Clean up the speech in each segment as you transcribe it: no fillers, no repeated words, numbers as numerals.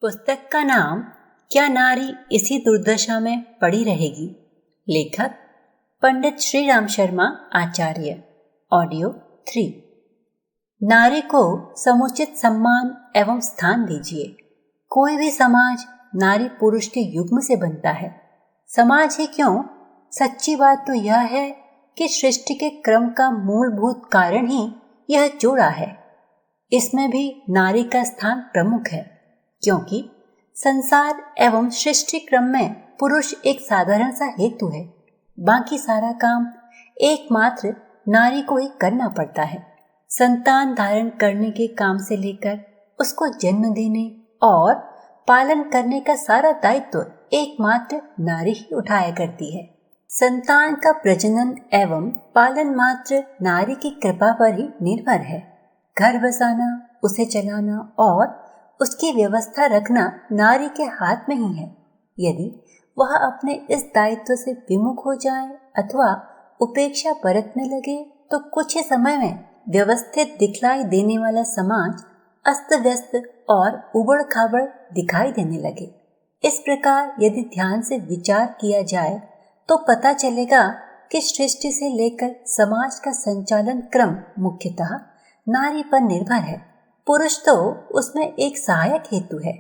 पुस्तक का नाम क्या नारी इसी दुर्दशा में पड़ी रहेगी। लेखक पंडित श्री राम शर्मा आचार्य। ऑडियो 3। नारी को समुचित सम्मान एवं स्थान दीजिए। कोई भी समाज नारी पुरुष के युग्म से बनता है। समाज ही क्यों, सच्ची बात तो यह है कि सृष्टि के क्रम का मूलभूत कारण ही यह जोड़ा है। इसमें भी नारी का स्थान प्रमुख है, क्योंकि संसार एवं सृष्टि क्रम में पुरुष एक साधारण सा हेतु है। बाकी सारा काम एकमात्र नारी को ही करना पड़ता है। संतान धारण करने के काम से लेकर उसको जन्म देने और पालन करने का सारा दायित्व एकमात्र नारी ही उठाया करती है। संतान का प्रजनन एवं पालन मात्र नारी की कृपा पर ही निर्भर है। घर बसाना, उसे चलाना और उसकी व्यवस्था रखना नारी के हाथ में ही है। यदि वह अपने इस दायित्व से विमुख हो जाए अथवा उपेक्षा बरतने लगे तो कुछ ही समय में व्यवस्थित दिखलाई देने वाला समाज अस्त व्यस्त और उबड़ खाबड़ दिखाई देने लगे। इस प्रकार यदि ध्यान से विचार किया जाए तो पता चलेगा कि सृष्टि से लेकर समाज का संचालन क्रम मुख्यतः नारी पर निर्भर है। पुरुष तो उसमें एक सहायक हेतु है।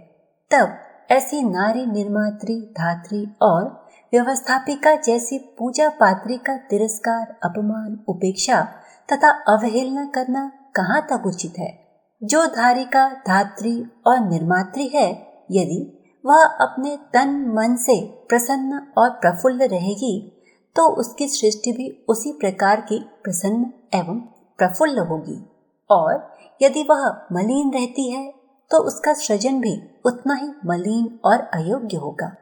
तब ऐसी नारी निर्मात्री, धात्री और व्यवस्थापिका जैसी पूजा पात्री का तिरस्कार, अपमान, उपेक्षा तथा अवहेलना करना कहाँ तक उचित है। जो धारिका, धात्री और निर्मात्री है, यदि वह अपने तन मन से प्रसन्न और प्रफुल्ल रहेगी तो उसकी सृष्टि भी उसी प्रकार की प्रसन्न एवं प्रफुल्ल होगी, और यदि वह मलिन रहती है तो उसका सृजन भी उतना ही मलिन और अयोग्य होगा।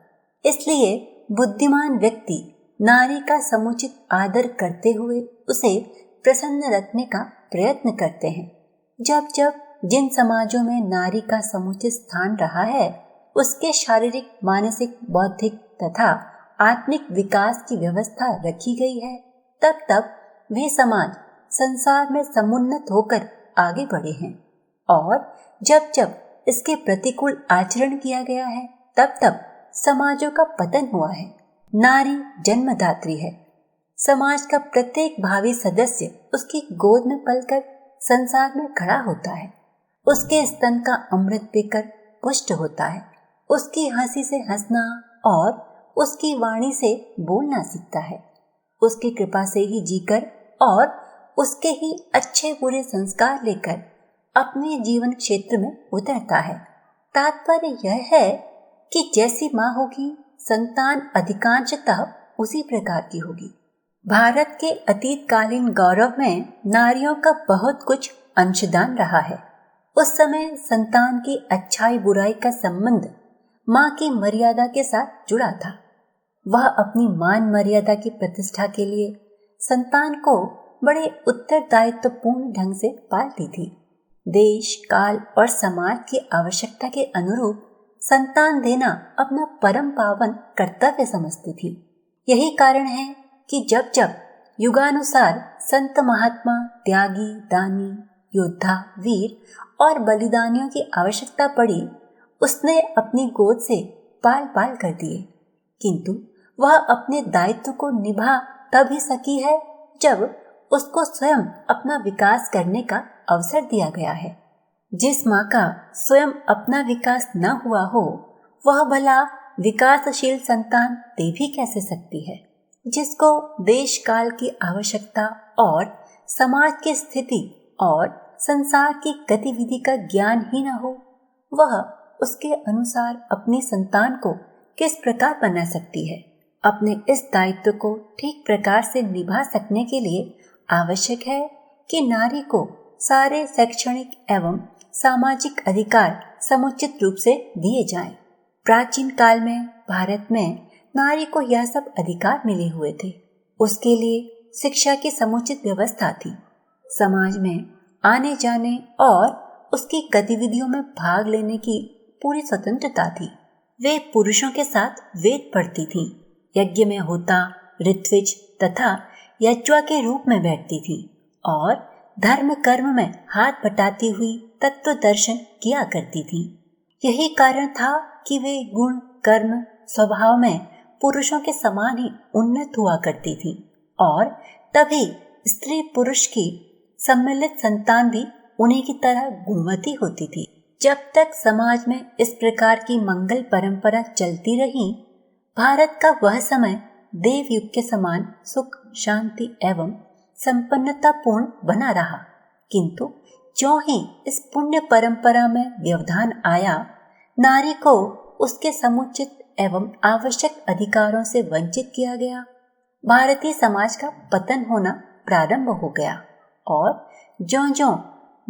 इसलिए बुद्धिमान व्यक्ति नारी का समुचित आदर करते हुए उसे प्रसन्न रखने का प्रयत्न करते हैं। जब जब जिन समाजों में नारी का समुचित स्थान रहा है, उसके शारीरिक, मानसिक, बौद्धिक तथा आत्मिक विकास की व्यवस्था रखी गई है, तब तब वे समाज संसार में समुन्नत होकर आगे बढ़े हैं। और जब जब इसके प्रतिकूल आचरण किया गया है, तब तब समाजों का पतन हुआ है। नारी जन्मदात्री है। समाज का प्रत्येक भावी सदस्य उसकी गोद में पलकर संसार में खड़ा होता है। उसके स्तन का अमृत पीकर पुष्ट होता है। उसकी हंसी से हंसना और उसकी वाणी से बोलना सीखता है। उसकी कृपा से ही जीकर और उसके ही अच्छे बुरे संस्कार लेकर अपने जीवन क्षेत्र में उतरता है। तात्पर्य यह है कि जैसी माँ होगी, संतान अधिकांशतः उसी प्रकार की होगी। भारत के अतीतकालीन गौरव में नारियों का बहुत कुछ अंशदान रहा है। उस समय संतान की अच्छाई बुराई का संबंध माँ की मर्यादा के साथ जुड़ा था। वह अपनी मान मर्यादा की प्रतिष्ठा के लिए संतान को बड़े उत्तरदायित्वपूर्ण ढंग से पालती थी। देश, काल और समाज की आवश्यकता के अनुरूप संतान देना अपना परम पावन कर्तव्य समझती थी। यही कारण है कि जब जब युगानुसार संत महात्मा, त्यागी, दानी, योद्धा, वीर और बलिदानियों की आवश्यकता पड़ी, उसने अपनी गोद से पाल पाल कर दिए। किंतु वह अपने दायित्व को निभा तब ही सकी है जब उसको स्वयं अपना विकास करने का अवसर दिया गया है। जिस माँ का स्वयं अपना विकास न हुआ हो, वह भला विकासशील संतान दे भी कैसे सकती है। जिसको देश काल की आवश्यकता और समाज की स्थिति और संसार की गतिविधि का ज्ञान ही न हो, वह उसके अनुसार अपनी संतान को किस प्रकार बना सकती है। अपने इस दायित्व को ठीक प्रकार से निभा सकने के लिए आवश्यक है कि नारी को सारे शैक्षणिक एवं सामाजिक अधिकार समुचित रूप से दिए जाएं। प्राचीन काल में भारत में नारी को यह सब अधिकार मिले हुए थे। उसके लिए शिक्षा की समुचित व्यवस्था थी। समाज में आने जाने और उसकी गतिविधियों में भाग लेने की पूरी स्वतंत्रता थी। वे पुरुषों के साथ वेद पढ़ती थीं, यज्ञ में होता, ऋत्विज तथा यज्वा के रूप में बैठती थी और धर्म कर्म में हाथ बटाती हुई तत्व दर्शन किया करती थी। यही कारण था कि वे गुण, कर्म, स्वभाव में पुरुषों के समान ही उन्नत हुआ करती थी और तभी स्त्री पुरुष की सम्मिलित संतान भी उन्हीं की तरह गुणवती होती थी। जब तक समाज में इस प्रकार की मंगल परंपरा चलती रही, भारत का वह समय देव युग के समान सुख, शांति एवं संपन्नता पूर्ण बना रहा। किंतु ज्यों ही इस पुण्य परंपरा में व्यवधान आया, नारी को उसके समुचित एवं आवश्यक अधिकारों से वंचित किया गया। भारतीय समाज का पतन होना प्रारंभ हो गया और ज्यों-ज्यों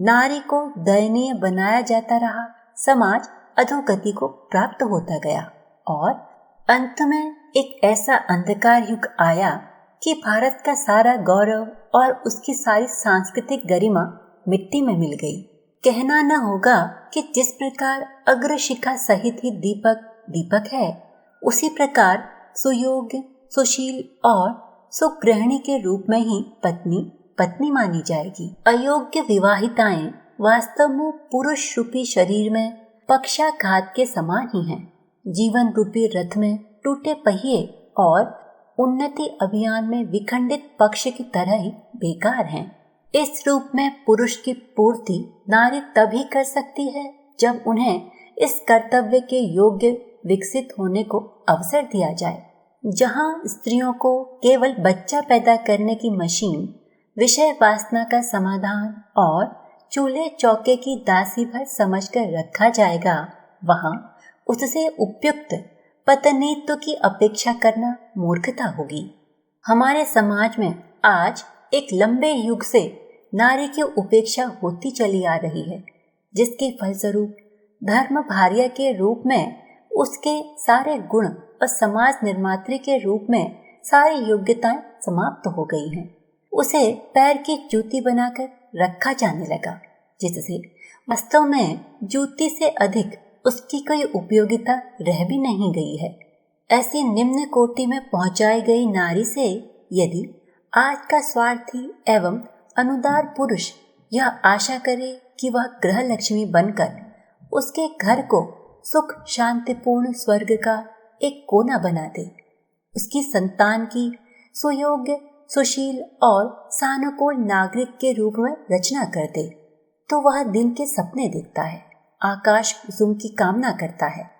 नारी को दयनीय बनाया जाता रहा, समाज अधोगति को प्राप्त होता गया और अंत में एक ऐसा अंधकार युग आया कि भारत का सारा गौरव और उसकी सारी सांस्कृतिक गरिमा मिट्टी में मिल गई। कहना न होगा कि जिस प्रकार अग्रशिखा सहित ही दीपक दीपक है, उसी प्रकार सुयोग्य, सुशील और सुगृहिणी के रूप में ही पत्नी पत्नी मानी जाएगी। अयोग्य विवाहिताएं वास्तव में पुरुष रूपी शरीर में पक्षाघात के समान ही हैं। जीवन रूपी रथ में टूटे पहिए और उन्नति अभियान में विखंडित पक्ष की तरह ही बेकार हैं। इस रूप में पुरुष की पूर्ति नारी तभी कर सकती है जब उन्हें इस कर्तव्य के योग्य विकसित होने को अवसर दिया जाए। जहां स्त्रियों को केवल बच्चा पैदा करने की मशीन, विषय वासना का समाधान और चूल्हे चौके की दासी भर समझकर रखा जाएगा, वहां उससे उपयुक्त पत्नीत्व की अपेक्षा करना मूर्खता होगी। हमारे समाज में आज एक लंबे युग से नारी की उपेक्षा होती चली आ रही है, जिसके फलस्वरूप धर्म भार्या के रूप में उसके सारे गुण और समाज निर्मात्री के रूप में सारी योग्यताएं समाप्त हो गई हैं। उसे पैर की जूती बनाकर रखा जाने लगा, जिससे वास्तव में जूती से अधिक उसकी कोई उपयोगिता रह भी नहीं गई है। ऐसी निम्न कोटि में पहुंचाई गई नारी से यदि आज का स्वार्थी एवं अनुदार पुरुष यह आशा करे कि वह गृह लक्ष्मी बनकर उसके घर को सुख शांतिपूर्ण स्वर्ग का एक कोना बना दे, उसकी संतान की सुयोग्य, सुशील और सानुकूल नागरिक के रूप में रचना कर दे, तो वह दिन के सपने देखता है, आकाश कुसुम की कामना करता है।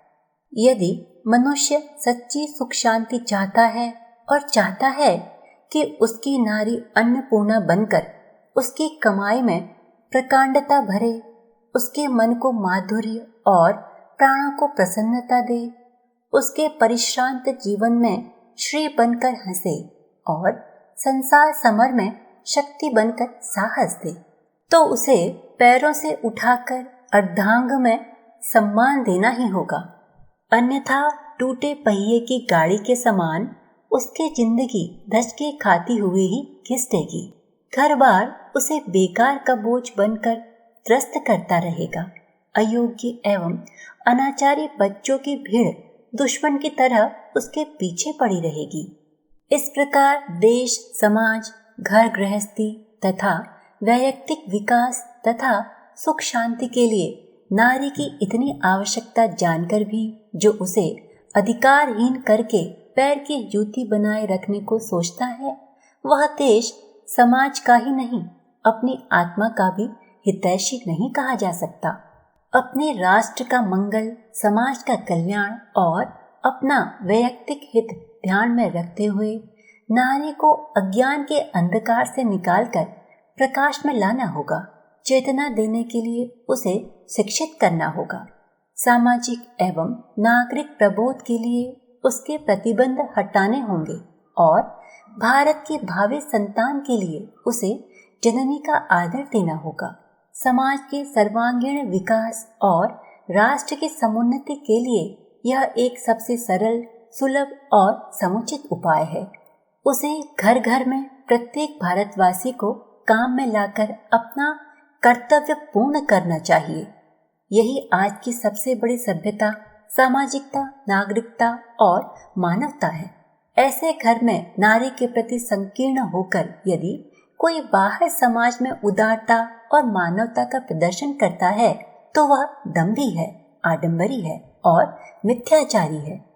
यदि मनुष्य सच्ची सुख शांति चाहता है और चाहता है कि उसकी नारी अन्नपूर्णा बनकर उसकी कमाई में प्रकांडता भरे, उसके मन को माधुर्य और प्राणों को प्रसन्नता दे, उसके परिश्रांत जीवन में श्री बनकर हंसे और संसार समर में शक्ति बनकर साहस दे, तो उसे पैरों से उठाकर अर्धांग में सम्मान देना ही होगा। अन्यथा टूटे पहिए की गाड़ी के समान उसकी जिंदगी धचके खाती हुई ही घिसटेगी। घर बार उसे बेकार का बोझ बनकर त्रस्त करता रहेगा। अयोग्य एवं अनाचारी बच्चों की भीड़ दुश्मन की तरह उसके पीछे पड़ी रहेगी। इस प्रकार देश, समाज, घर गृहस्थी तथा वैयक्तिक विकास तथा सुख शांति के लिए नारी की इतनी आवश्यकता जानकर भी जो उसे अधिकारहीन करके पैर की जूती बनाए रखने को सोचता है, वह देश समाज का ही नहीं, अपनी आत्मा का भी हितैषी नहीं कहा जा सकता। अपने राष्ट्र का मंगल, समाज का कल्याण और अपना वैयक्तिक हित ध्यान में रखते हुए नारी को अज्ञान के अंधकार से निकालकर प्रकाश में लाना होगा। चेतना देने के लिए उसे शिक्षित करना होगा। सामाजिक एवं नागरिक प्रबोध के लिए उसके प्रतिबंध हटाने होंगे और भारत की भावी संतान के लिए उसे जननी का आदर देना होगा। समाज के सर्वांगीण विकास और राष्ट्र की समुन्नति के लिए यह एक सबसे सरल, सुलभ और समुचित उपाय है। उसे घर घर में प्रत्येक भारतवासी को काम में लाकर अपना कर्तव्य पूर्ण करना चाहिए। यही आज की सबसे बड़ी सभ्यता, सामाजिकता, नागरिकता और मानवता है। ऐसे घर में नारी के प्रति संकीर्ण होकर यदि कोई बाहर समाज में उदारता और मानवता का प्रदर्शन करता है, तो वह दंभी है, आडंबरी है और मिथ्याचारी है।